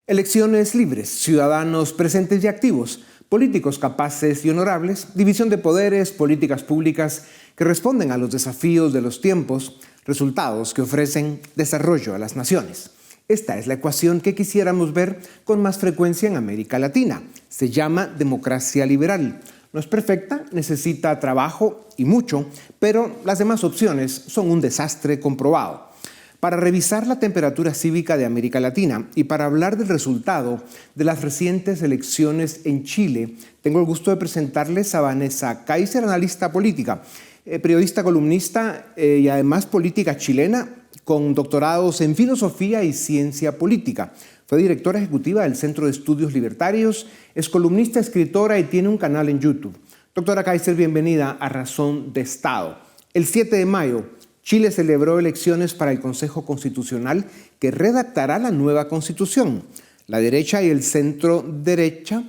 Elecciones libres, ciudadanos presentes y activos, políticos capaces y honorables, división de poderes, políticas públicas que responden a los desafíos de los tiempos, resultados que ofrecen desarrollo a las naciones. Esta es la ecuación que quisiéramos ver con más frecuencia en América Latina. Se llama democracia liberal. No es perfecta, necesita trabajo y mucho, pero las demás opciones son un desastre comprobado. Para revisar la temperatura cívica de América Latina y para hablar del resultado de las recientes elecciones en Chile, tengo el gusto de presentarles a Vanessa Kaiser, analista política, periodista, columnista y además política chilena, con doctorados en filosofía y ciencia política. Fue directora ejecutiva del Centro de Estudios Libertarios, es columnista, escritora y tiene un canal en YouTube. Doctora Kaiser, bienvenida a Razón de Estado. El 7 de mayo, Chile celebró elecciones para el Consejo Constitucional que redactará la nueva Constitución. La derecha y el centro derecha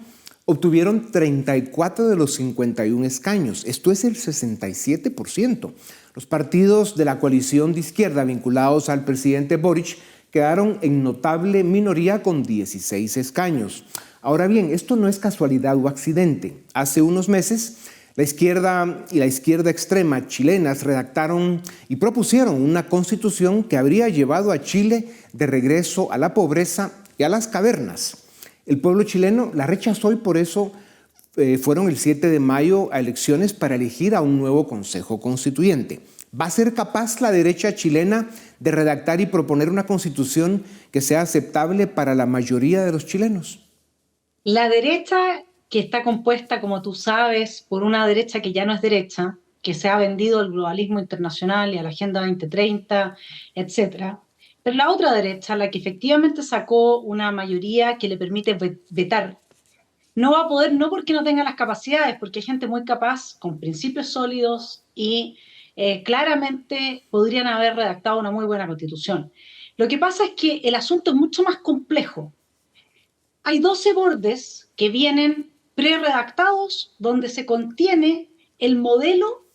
obtuvieron 34 de los 51 escaños. Esto es el 67%. Los partidos de la coalición de izquierda vinculados al presidente Boric quedaron en notable minoría con 16 escaños. Ahora bien, esto no es casualidad o accidente. Hace unos meses, la izquierda y la izquierda extrema chilenas redactaron y propusieron una constitución que habría llevado a Chile de regreso a la pobreza y a las cavernas. El pueblo chileno la rechazó y por eso fueron el 7 de mayo a elecciones para elegir a un nuevo Consejo Constituyente. ¿Va a ser capaz la derecha chilena de redactar y proponer una constitución que sea aceptable para la mayoría de los chilenos? La derecha, que está compuesta, como tú sabes, por una derecha que ya no es derecha, que se ha vendido al globalismo internacional y a la Agenda 2030, etcétera. Pero la otra derecha, la que efectivamente sacó una mayoría que le permite vetar, no va a poder, no porque no tenga las capacidades, porque hay gente muy capaz, con principios sólidos y claramente podrían haber redactado una muy buena constitución. Lo que pasa es que el asunto es mucho más complejo. Hay 12 bordes que vienen preredactados donde se contiene el modelo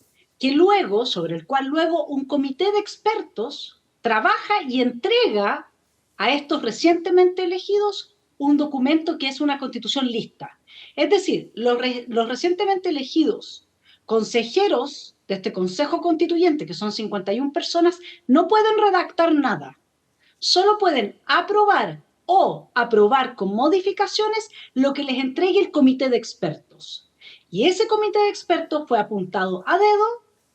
sobre el cual luego un comité de expertos trabaja y entrega a estos recientemente elegidos un documento que es una constitución lista. Es decir, los recientemente elegidos consejeros de este Consejo Constituyente, que son 51 personas, no pueden redactar nada. Solo pueden aprobar o aprobar con modificaciones lo que les entregue el comité de expertos. Y ese comité de expertos fue apuntado a dedo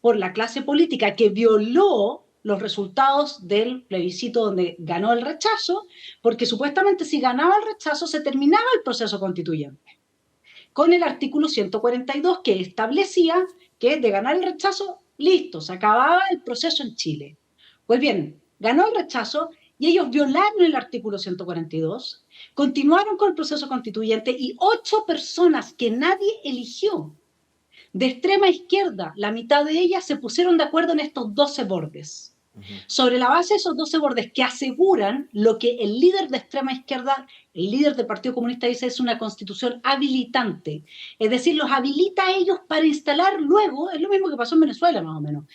por la clase política que violó los resultados del plebiscito donde ganó el rechazo, porque supuestamente si ganaba el rechazo se terminaba el proceso constituyente, con el artículo 142 que establecía que de ganar el rechazo, listo, se acababa el proceso en Chile. Pues bien, ganó el rechazo y ellos violaron el artículo 142, continuaron con el proceso constituyente y 8 personas que nadie eligió de extrema izquierda, la mitad de ellas se pusieron de acuerdo en estos 12 bordes. Sobre la base de esos 12 bordes que aseguran lo que el líder de extrema izquierda, el líder del Partido Comunista dice es una constitución habilitante, es decir, los habilita a ellos para instalar luego, es lo mismo que pasó en Venezuela más o menos,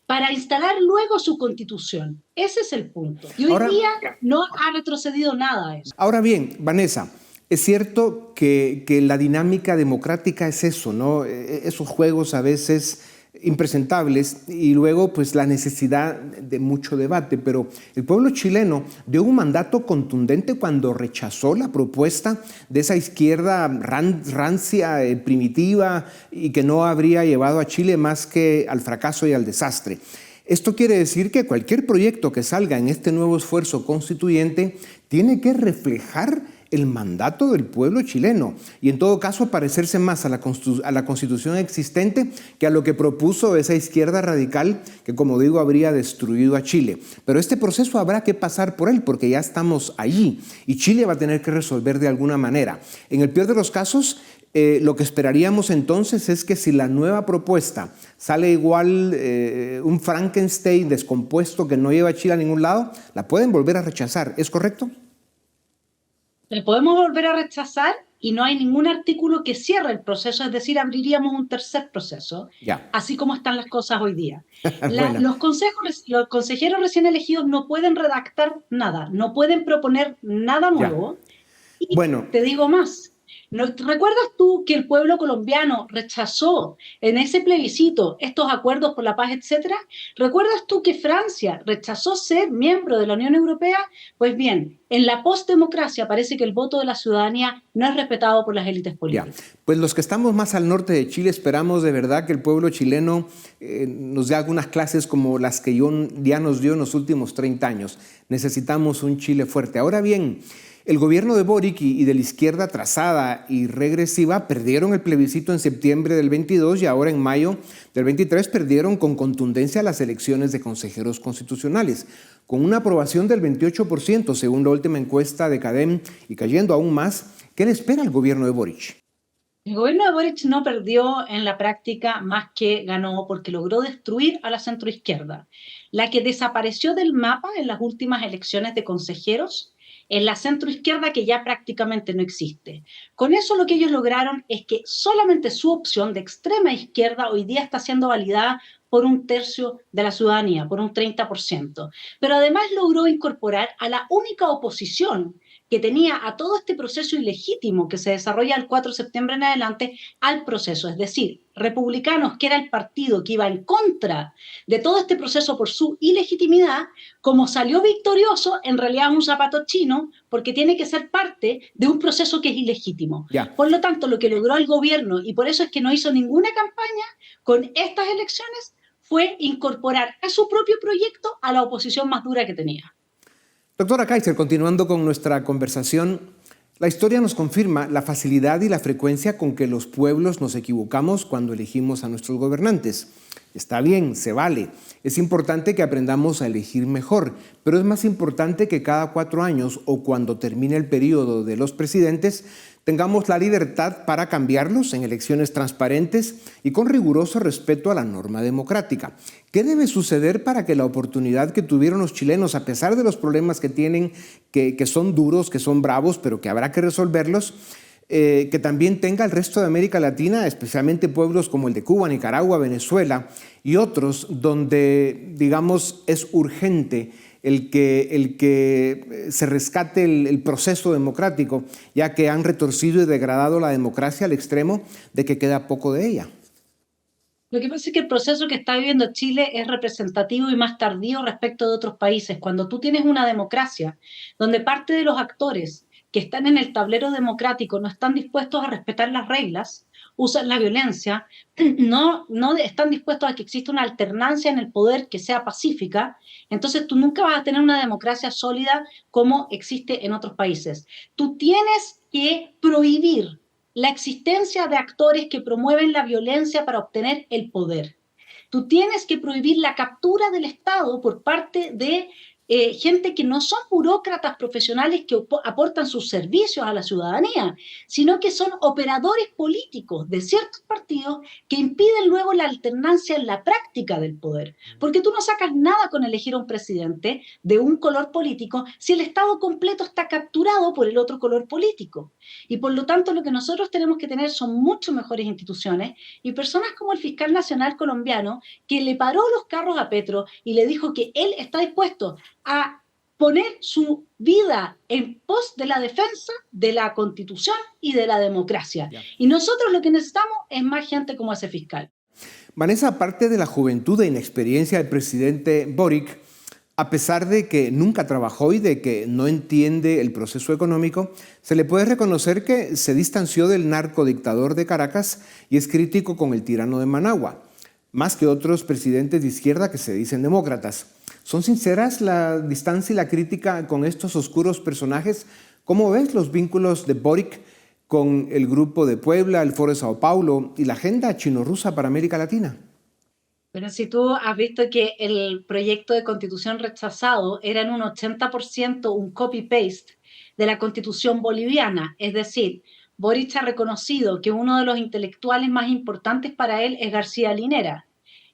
para instalar luego su constitución. Ese es el punto. Y hoy día no ha retrocedido nada a eso. Ahora bien, Vanessa, es cierto que la dinámica democrática es eso, ¿no? Esos juegos a veces impresentables y luego pues la necesidad de mucho debate, pero el pueblo chileno dio un mandato contundente cuando rechazó la propuesta de esa izquierda rancia, primitiva y que no habría llevado a Chile más que al fracaso y al desastre. Esto quiere decir que cualquier proyecto que salga en este nuevo esfuerzo constituyente tiene que reflejar el mandato del pueblo chileno y en todo caso parecerse más a la constitución existente que a lo que propuso esa izquierda radical que, como digo, habría destruido a Chile. Pero este proceso habrá que pasar por él porque ya estamos allí y Chile va a tener que resolver de alguna manera. En el peor de los casos, lo que esperaríamos entonces es que si la nueva propuesta sale igual un Frankenstein descompuesto que no lleva a Chile a ningún lado, la pueden volver a rechazar. ¿Es correcto? Le podemos volver a rechazar y no hay ningún artículo que cierre el proceso, es decir, abriríamos un tercer proceso, así como están las cosas hoy día. Bueno. Los consejeros recién elegidos no pueden redactar nada, no pueden proponer nada nuevo. Y Bueno, te digo más. ¿Recuerdas tú que el pueblo colombiano rechazó en ese plebiscito estos acuerdos por la paz, etcétera? ¿Recuerdas tú que Francia rechazó ser miembro de la Unión Europea? Pues bien, en la postdemocracia parece que el voto de la ciudadanía no es respetado por las élites ya, políticas. pues los que estamos más al norte de Chile esperamos de verdad que el pueblo chileno nos dé algunas clases como las que ya nos dio en los últimos 30 años. Necesitamos un Chile fuerte. Ahora bien, el gobierno de Boric y de la izquierda trazada y regresiva perdieron el plebiscito en septiembre del 22 y ahora en mayo del 23 perdieron con contundencia las elecciones de consejeros constitucionales, con una aprobación del 28% según la última encuesta de CADEM y cayendo aún más. ¿Qué le espera al gobierno de Boric? El gobierno de Boric no perdió en la práctica, más que ganó porque logró destruir a la centroizquierda, la que desapareció del mapa en las últimas elecciones de consejeros, en la centroizquierda que ya prácticamente no existe. Con eso lo que ellos lograron es que solamente su opción de extrema izquierda hoy día está siendo validada por un tercio de la ciudadanía, por un 30%. Pero además logró incorporar a la única oposición que tenía a todo este proceso ilegítimo que se desarrolla el 4 de septiembre en adelante al proceso. Es decir, republicanos, que era el partido que iba en contra de todo este proceso por su ilegitimidad, como salió victorioso, en realidad es un zapato chino, porque tiene que ser parte de un proceso que es ilegítimo. Ya. Por lo tanto, lo que logró el gobierno, y por eso es que no hizo ninguna campaña con estas elecciones, fue incorporar a su propio proyecto a la oposición más dura que tenía. Doctora Kaiser, continuando con nuestra conversación, la historia nos confirma la facilidad y la frecuencia con que los pueblos nos equivocamos cuando elegimos a nuestros gobernantes. Está bien, se vale. Es importante que aprendamos a elegir mejor, pero es más importante que cada 4 años o cuando termine el periodo de los presidentes tengamos la libertad para cambiarlos en elecciones transparentes y con riguroso respeto a la norma democrática. ¿Qué debe suceder para que la oportunidad que tuvieron los chilenos, a pesar de los problemas que tienen, que son duros, que son bravos, pero que habrá que resolverlos, que también tenga el resto de América Latina, especialmente pueblos como el de Cuba, Nicaragua, Venezuela y otros, donde, digamos, es urgente el que se rescate el proceso democrático, ya que han retorcido y degradado la democracia al extremo de que queda poco de ella? Lo que pasa es que el proceso que está viviendo Chile es representativo y más tardío respecto de otros países. Cuando tú tienes una democracia donde parte de los actores que están en el tablero democrático no están dispuestos a respetar las reglas, usan la violencia, no están dispuestos a que exista una alternancia en el poder que sea pacífica, entonces tú nunca vas a tener una democracia sólida como existe en otros países. Tú tienes que prohibir la existencia de actores que promueven la violencia para obtener el poder. Tú tienes que prohibir la captura del Estado por parte de gente que no son burócratas profesionales que aportan sus servicios a la ciudadanía, sino que son operadores políticos de ciertos partidos que impiden luego la alternancia en la práctica del poder. Porque tú no sacas nada con elegir a un presidente de un color político si el Estado completo está capturado por el otro color político. Y por lo tanto lo que nosotros tenemos que tener son mucho mejores instituciones y personas como el fiscal nacional colombiano que le paró los carros a Petro y le dijo que él está dispuesto a poner su vida en pos de la defensa de la Constitución y de la democracia. Yeah. Y nosotros lo que necesitamos es más gente como ese fiscal. Vanessa, aparte de la juventud e inexperiencia del presidente Boric, a pesar de que nunca trabajó y de que no entiende el proceso económico, se le puede reconocer que se distanció del narcodictador de Caracas y es crítico con el tirano de Managua, más que otros presidentes de izquierda que se dicen demócratas. ¿Son sinceras la distancia y la crítica con estos oscuros personajes? ¿Cómo ves los vínculos de Boric con el Grupo de Puebla, el Foro de Sao Paulo y la agenda chino-rusa para América Latina? Pero si tú has visto que el proyecto de constitución rechazado era en un 80% un copy-paste de la constitución boliviana, es decir, Boric ha reconocido que uno de los intelectuales más importantes para él es García Linera.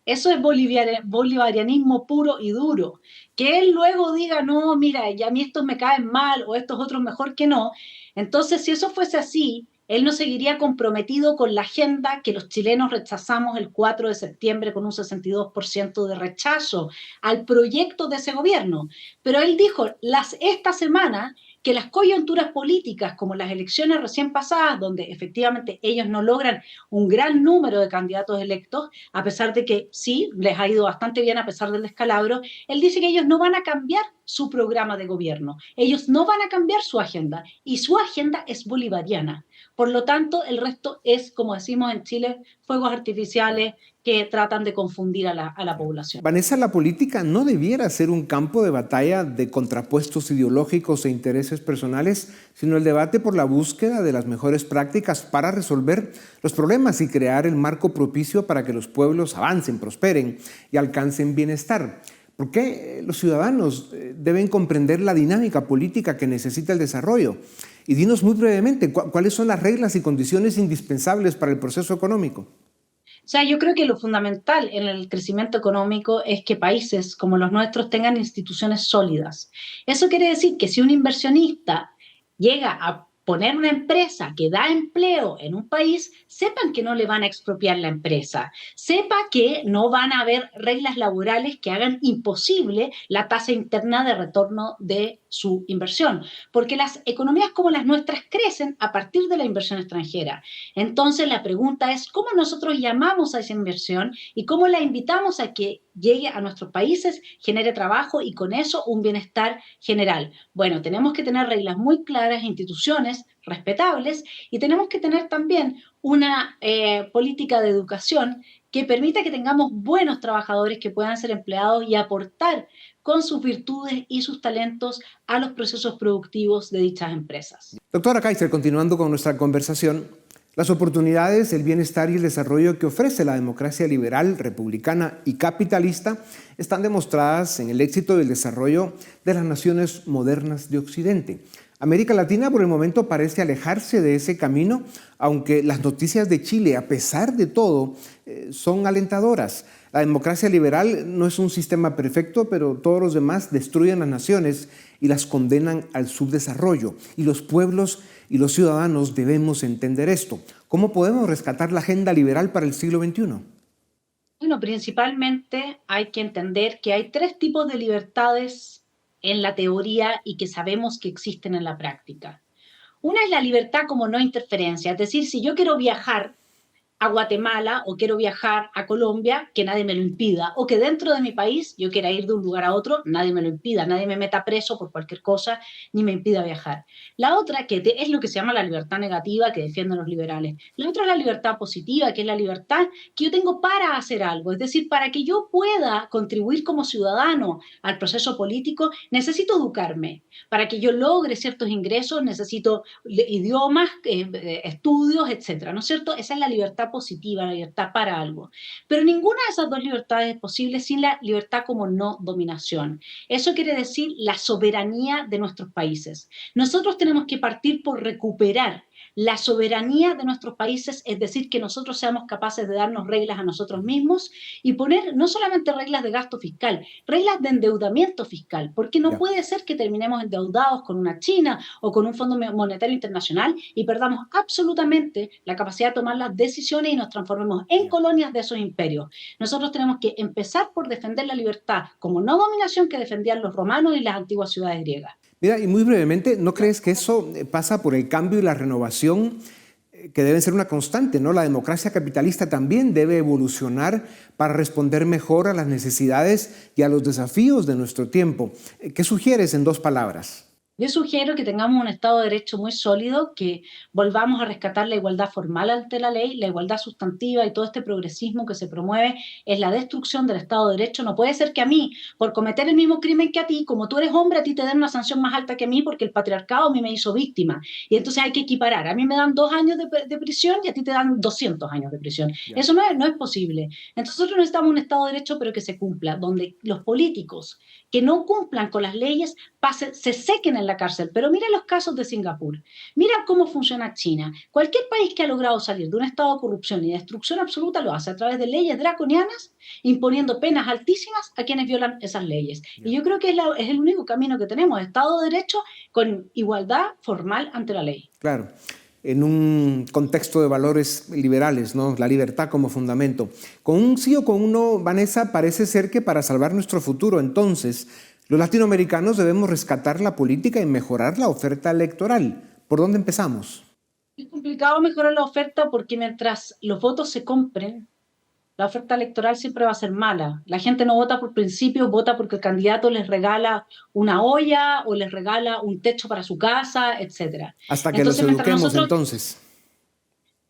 Eso es bolivarianismo puro y duro. Que él luego diga, no, mira, ya a mí estos me caen mal o estos otros mejor que no. Entonces, si eso fuese así, él no seguiría comprometido con la agenda que los chilenos rechazamos el 4 de septiembre con un 62% de rechazo al proyecto de ese gobierno. Pero él dijo, esta semana que las coyunturas políticas, como las elecciones recién pasadas, donde efectivamente ellos no logran un gran número de candidatos electos, a pesar de que sí, les ha ido bastante bien a pesar del descalabro, él dice que ellos no van a cambiar su programa de gobierno, ellos no van a cambiar su agenda, y su agenda es bolivariana. Por lo tanto, el resto es, como decimos en Chile, fuegos artificiales que tratan de confundir a la población. Vanessa, la política no debiera ser un campo de batalla de contrapuestos ideológicos e intereses personales, sino el debate por la búsqueda de las mejores prácticas para resolver los problemas y crear el marco propicio para que los pueblos avancen, prosperen y alcancen bienestar. ¿Por qué los ciudadanos deben comprender la dinámica política que necesita el desarrollo? Y dinos muy brevemente, ¿cuáles son las reglas y condiciones indispensables para el proceso económico? O sea, yo creo que lo fundamental en el crecimiento económico es que países como los nuestros tengan instituciones sólidas. Eso quiere decir que si un inversionista llega a poner una empresa que da empleo en un país, sepan que no le van a expropiar la empresa, sepa que no van a haber reglas laborales que hagan imposible la tasa interna de retorno de su inversión, porque las economías como las nuestras crecen a partir de la inversión extranjera. Entonces la pregunta es cómo nosotros llamamos a esa inversión y cómo la invitamos a que llegue a nuestros países, genere trabajo y con eso un bienestar general. Bueno, tenemos que tener reglas muy claras, instituciones respetables y tenemos que tener también una política de educación que permita que tengamos buenos trabajadores que puedan ser empleados y aportar con sus virtudes y sus talentos a los procesos productivos de dichas empresas. Doctora Kaiser, continuando con nuestra conversación, las oportunidades, el bienestar y el desarrollo que ofrece la democracia liberal, republicana y capitalista están demostradas en el éxito y el desarrollo de las naciones modernas de Occidente. América Latina por el momento parece alejarse de ese camino, aunque las noticias de Chile, a pesar de todo, son alentadoras. La democracia liberal no es un sistema perfecto, pero todos los demás destruyen las naciones y las condenan al subdesarrollo. Y los pueblos y los ciudadanos debemos entender esto. ¿Cómo podemos rescatar la agenda liberal para el siglo XXI? Bueno, principalmente hay que entender que hay tres tipos de libertades en la teoría y que sabemos que existen en la práctica. Una es la libertad como no interferencia, es decir, si yo quiero viajar a Guatemala o quiero viajar a Colombia, que nadie me lo impida, o que dentro de mi país yo quiera ir de un lugar a otro, nadie me lo impida, nadie me meta preso por cualquier cosa, ni me impida viajar. La otra, que es lo que se llama la libertad negativa que defienden los liberales, la otra es la libertad positiva, que es la libertad que yo tengo para hacer algo, es decir, para que yo pueda contribuir como ciudadano al proceso político, necesito educarme. Para que yo logre ciertos ingresos, necesito idiomas, estudios, etcétera, ¿no es cierto? Esa es la libertad positiva, la libertad para algo. Pero ninguna de esas dos libertades es posible sin la libertad como no dominación. Eso quiere decir la soberanía de nuestros países. Nosotros tenemos que partir por recuperar la soberanía de nuestros países, es decir, que nosotros seamos capaces de darnos reglas a nosotros mismos y poner no solamente reglas de gasto fiscal, reglas de endeudamiento fiscal, porque no puede ser que terminemos endeudados con una China o con un Fondo Monetario Internacional y perdamos absolutamente la capacidad de tomar las decisiones y nos transformemos en colonias de esos imperios. Nosotros tenemos que empezar por defender la libertad como no dominación que defendían los romanos y las antiguas ciudades griegas. Mira, y muy brevemente, ¿no crees que eso pasa por el cambio y la renovación que deben ser una constante, ¿no? La democracia capitalista también debe evolucionar para responder mejor a las necesidades y a los desafíos de nuestro tiempo. ¿Qué sugieres en dos palabras? Yo sugiero que tengamos un Estado de Derecho muy sólido, que volvamos a rescatar la igualdad formal ante la ley, la igualdad sustantiva y todo este progresismo que se promueve es la destrucción del Estado de Derecho. No puede ser que a mí, por cometer el mismo crimen que a ti, como tú eres hombre, a ti te den una sanción más alta que a mí porque el patriarcado a mí me hizo víctima. Y entonces hay que equiparar. A mí me dan 2 años de prisión y a ti te dan 200 años de prisión. Eso no es posible. Entonces nosotros necesitamos un Estado de Derecho pero que se cumpla, donde los políticos que no cumplan con las leyes se sequen en la cárcel. Pero mira los casos de Singapur, mira cómo funciona China. Cualquier país que ha logrado salir de un estado de corrupción y destrucción absoluta lo hace a través de leyes draconianas, imponiendo penas altísimas a quienes violan esas leyes. Y yo creo que es el único camino que tenemos, Estado de Derecho con igualdad formal ante la ley. Claro, en un contexto de valores liberales, ¿no? La libertad como fundamento. Con un sí o con un no, Vanessa, parece ser que para salvar nuestro futuro, entonces, Los latinoamericanos debemos rescatar la política y mejorar la oferta electoral. ¿Por dónde empezamos? Es complicado mejorar la oferta porque mientras los votos se compren, la oferta electoral siempre va a ser mala. La gente no vota por principios, vota porque el candidato les regala una olla o les regala un techo para su casa, etc. Hasta que los Entonces, eduquemos entonces.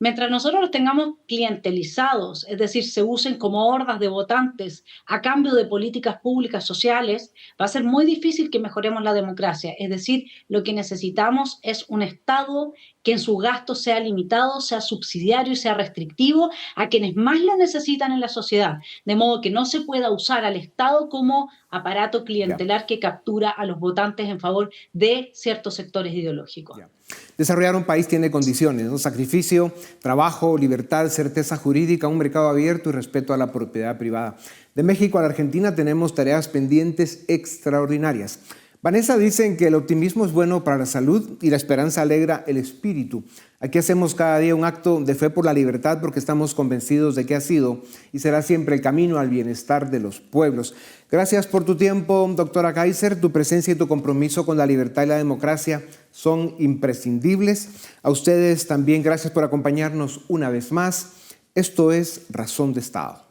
mientras nosotros los tengamos clientelizados, es decir, se usen como hordas de votantes a cambio de políticas públicas sociales, va a ser muy difícil que mejoremos la democracia. Es decir, lo que necesitamos es un Estado que en su gasto sea limitado, sea subsidiario y sea restrictivo a quienes más lo necesitan en la sociedad, de modo que no se pueda usar al Estado como aparato clientelar que captura a los votantes en favor de ciertos sectores ideológicos. Desarrollar un país tiene condiciones, ¿no? Sacrificio, trabajo, libertad, certeza jurídica, un mercado abierto y respeto a la propiedad privada. De México a la Argentina tenemos tareas pendientes extraordinarias. Vanessa dicen que el optimismo es bueno para la salud y la esperanza alegra el espíritu. Aquí hacemos cada día un acto de fe por la libertad porque estamos convencidos de que ha sido y será siempre el camino al bienestar de los pueblos. Gracias por tu tiempo, doctora Kaiser. Tu presencia y tu compromiso con la libertad y la democracia son imprescindibles. A ustedes también gracias por acompañarnos una vez más. Esto es Razón de Estado.